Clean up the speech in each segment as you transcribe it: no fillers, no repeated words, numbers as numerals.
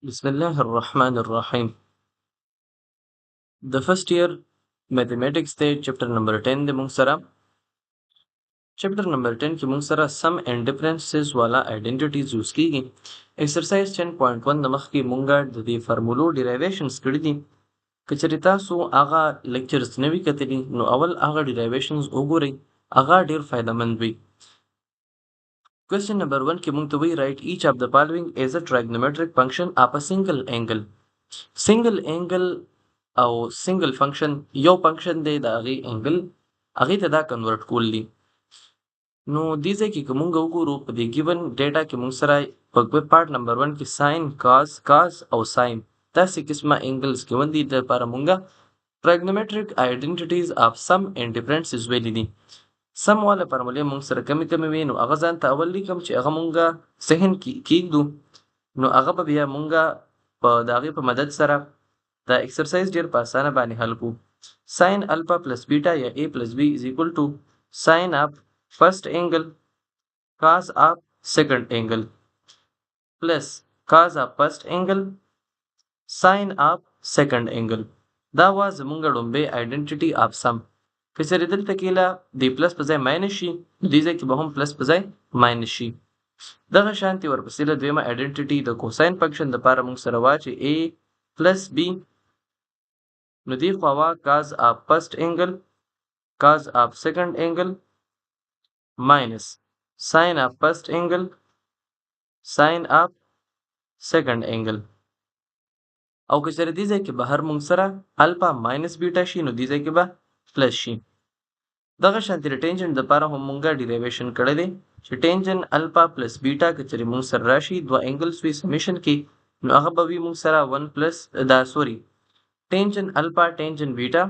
بسم الله الرحمن الرحیم. د فرست ایئر میتھمیټکس دی چپټر نمبر 10 د مونږ سره. چپټر نمبر 10 کې مونږ سره سم اینڈ ډیفرنسز والا آئیډنټیټیز یوز کیږي. ایکسرسایز 10.1 د مخکې مونږه د دې فارمولو ډیرایویشنز کړي دي. که چېرې تاسو هغه لیکچرز نه وي کتلي نو اول هغه ډیرایویشنز وګورئ، هغه ډیر فایدهمند وي. Question number 1 کې مونږ ته وایي write each of the following is a trigonometric function of a single angle. single angle او single function یو فنکشن دی د هغې انګل هغې ته دا کنورټ کول دي. نو دې ځای کې که مونږ وګورو په دې ګیون ډیټا کې مونږ سره په پارټ نمبر 1 کې ساین کاز او ساین داسې قسمه انګلز ګیون دي. د لپاره مونږه trigonometric identities of sum and differences ویلي دي. سم والا فارمولې مونږ سره کمې وي نو هغه ځان ته اول لیکم چې هغه مونږه ذهن کې کېږدو، نو هغه به بیا مونږه په د هغې په مدد سره دا ایکسرسایز ډیر په اسانه باندې حل کو. ساین الفا پلس بیٹا یا a پلس b از equal to ساین اف فرسٹ اینگل کاز اف سیکنڈ اینگل پلس کاز اف فرسٹ اینگل ساین اف سیکنڈ اینگل. دا وا زمونږ ډومبۍ آئیډنټیټي اف سم. که چېرې دلته کېله د پلس په ځای ماینس شي نو دې ځای کې به هم پلس په ځای ماینس شي. دغه شانتې ورپسې له دویمه آئیډنټیټي د کوساین فنکشن دپاره موږ سره وا چې a پلس b نو دې خوا وا کاز اف فرسٹ اینگل کاز اف سیکنڈ اینگل ماینس ساین اف فرسٹ اینگل ساین اف سیکنڈ اینگل. او که چېرې دې ځای کې بهر موږ سره الفا ماینس بیټا شي نو دې ځای کې به پلس شي. دغه شانتې د ټینجنټ دپاره هم مونږه ډیریویشن کړی دی چې ټینجنټ الفا پلس بیټا که چېرې مونږ سره راشي دوه اینګلز وي سمیشن کې نو هغه به وي مونږ سره 1 پلس ټینجنټ الفا ټینجنټ بیټا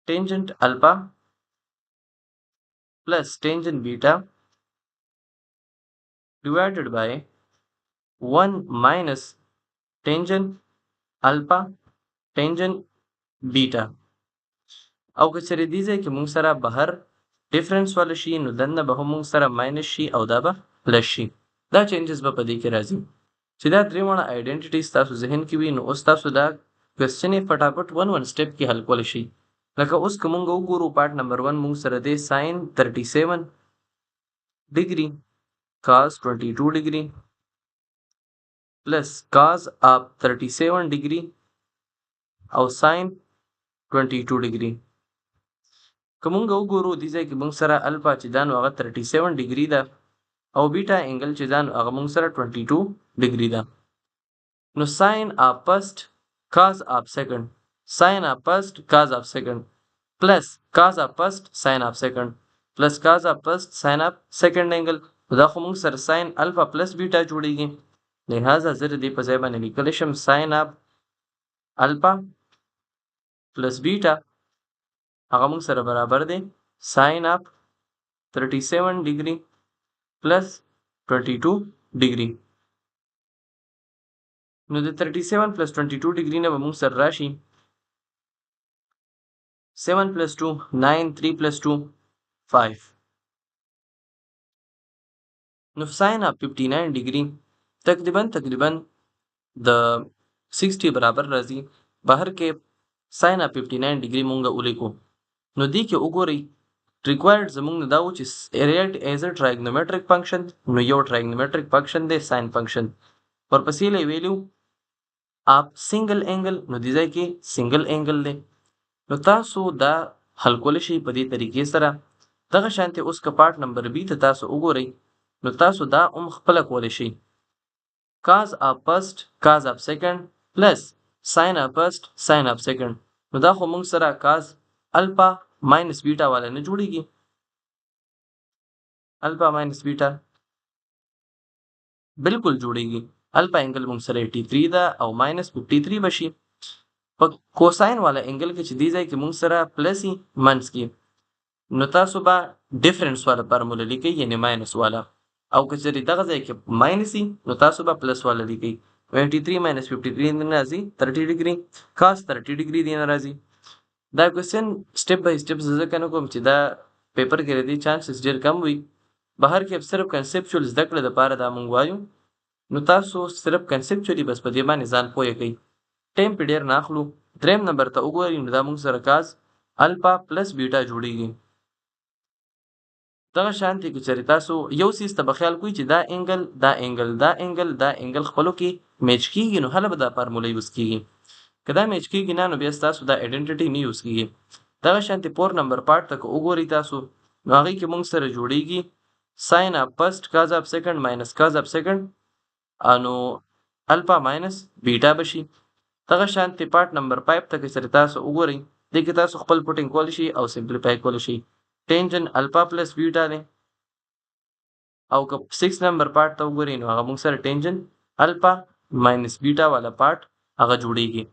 ټینجنټ الفا پلس ټینجنټ بیټا ډیوایډډ بای 1 ماینس ټینجنټ الفا ټینجنټ بیټا. او که چېرې دې ځای کې مونږ سره بهر ډیفرنس والا شي نو دننه به هم مونږ سره ماینس شي او دا به پلس شي. دا چینجز به په دې کې راځي. چې دا درې واړه آئیډنټیټیز تاسو ذهن کې وي نو اوس تاسو دا کوېسچن یې فټافټ 1 سټیپ کې حل کولی شي. لکه اوس که مونږ وګورو پارټ نمبر 1 مونږ سره دی ساین 37 ډیګري کاز 22 ډیګري پلس کاز اف 37 ډیګري او ساین 22 ډیګري. که مونږ وګورو دې ځای کې مونږ سره الفا چې دا نو هغه 37 ډیګري ده او بیټا انګل چې دا نو هغه مونږ سره 22 ډیګري ده. نو ساین اف فرسٹ کاز اف سیکنډ ساین اف فرسٹ کاز اف سیکنډ پلس کاز اف فرسٹ ساین اف سیکنډ پلس کاز اف فرسٹ ساین اف سیکنډ انګل. دا خو مونږ سره ساین الفا پلس بیټا جوړیږي، لہذا زه د دې په ځای باندې لیکلی شم ساین اف الفا پلس بیټا هغه مونږ سره برابر دی ساین اف 37 ډیګري پلس 22 ډیګري. نو د 37 پلس 22 ډیګري نه به مونږ سره راشي 7 پلس 2 9 3 پلس 2 5. نو ساین اف 59 ډیګري تقریبا د 60 برابر راځي. بهر کې ساین اف 59 ډیګري مونږه ولیکو. نو دې کې وګورئ ریکوایرډ زمونږ نه دا و چې ریټ ایز ا ټرایګنومیټریک فنکشن. نو یو ټرایګنومیټریک فنکشن دی ساین فنکشن. ورپسې یې ویلو اف سنگل اینګل نو دې ځای کې سنگل اینګل دی. نو تاسو دا حل کولی شئ په دې طریقې سره. دغه شانتې اوس که پارټ نمبر بي ته تاسو وګورئ نو تاسو دا هم خپله کولی شئ کاز اف فرسٹ کاز اف سیکنډ پلس ساین اف فرسٹ ساین اف سیکنډ. نو دا خو موږ سره کاز الفا ماینس بیټا والا نه جوړیږي. الفا ماینس بیټا بالکل جوړیږي. الفا انګل موږ سره 83 ده او ماینس 53 بشي. په کوساین والا انګل کې چې دې ځای کې موږ سره پلس یي منځ کې نو تاسو به ډیفرنس والا فارموله لیکئ یعنې ماینس والا. او که چېرې دغه ځای کې ماینس وي نو تاسو به پلس والا لیکئ. 83 ماینس 53 نه راځي 30 ډیګري کاس 30 ډیګري دی نه راځي. دا کوېسچن سټیپ بای سټیپ زه ځکه نه کوم چې دا پیپر کې د دې چانسز ډېر کم وي. بهر کې صرف کنسپچوال زده کړې دپاره دا موږ وایو نو تاسو صرف کنسپچولی بس په دې باندې ځان پوهه کوئ. ټایم په ډیر ناخلو. دریم نمبر ته وګورئ نو دا موږ سره کاز الفا پلس بیټا جوړیږي. دغه شانتي که چېرې تاسو یو څیز ته به خیال کوئ چې دا انګل دا انګل دا انګل دا انګل خپلو کې میچ کیږي نو هله به دا فارموله یوز کیږي. که دا میچ کیږي نه نو بیا ستاسو دا آیډنټیټي نه یوز کیږي. دغه شانتي 4 نمبر پارت ته که وګورئ تاسو نو هغې کې موږ سره جوړیږي ساین اف فرست کاز اف سیکنډ ماینس کاز اف سیکنډ نو الفا ماینس بیټا به شي. دغه شانتي پارت نمبر 5 ته که چېرې تاسو وګورئ دې کې تاسو خپل پوټینګ کولی شي او سمپلیفای کولی شي. ټینجن الفا پلس بیټا دی او که 6 نمبر پارت ته وګورئ نو هغه موږ سره ټینجن الفا ماینس بیټا والا پارت هغه جوړیږي.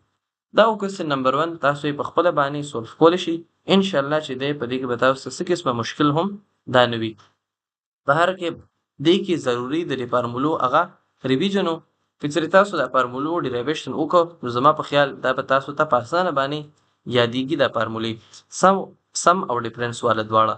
دا کوېسچن نمبر 1 تاسو یې په خپله باندې سولف کولی شي. انشاءالله چې دی په دې کې به تاسو څه قسمه مشکل هم دا نه وي. په هر کې دې کې ضروري د دې فارمولو هغه ریویژن و. که چېرې تاسو دا فارمولو ډیرایویشن وکړو نو زما په خیال دا به تاسو ته په اسانه باندې یادېږي دا فارمولې سم او ډفرنس والا دواړه.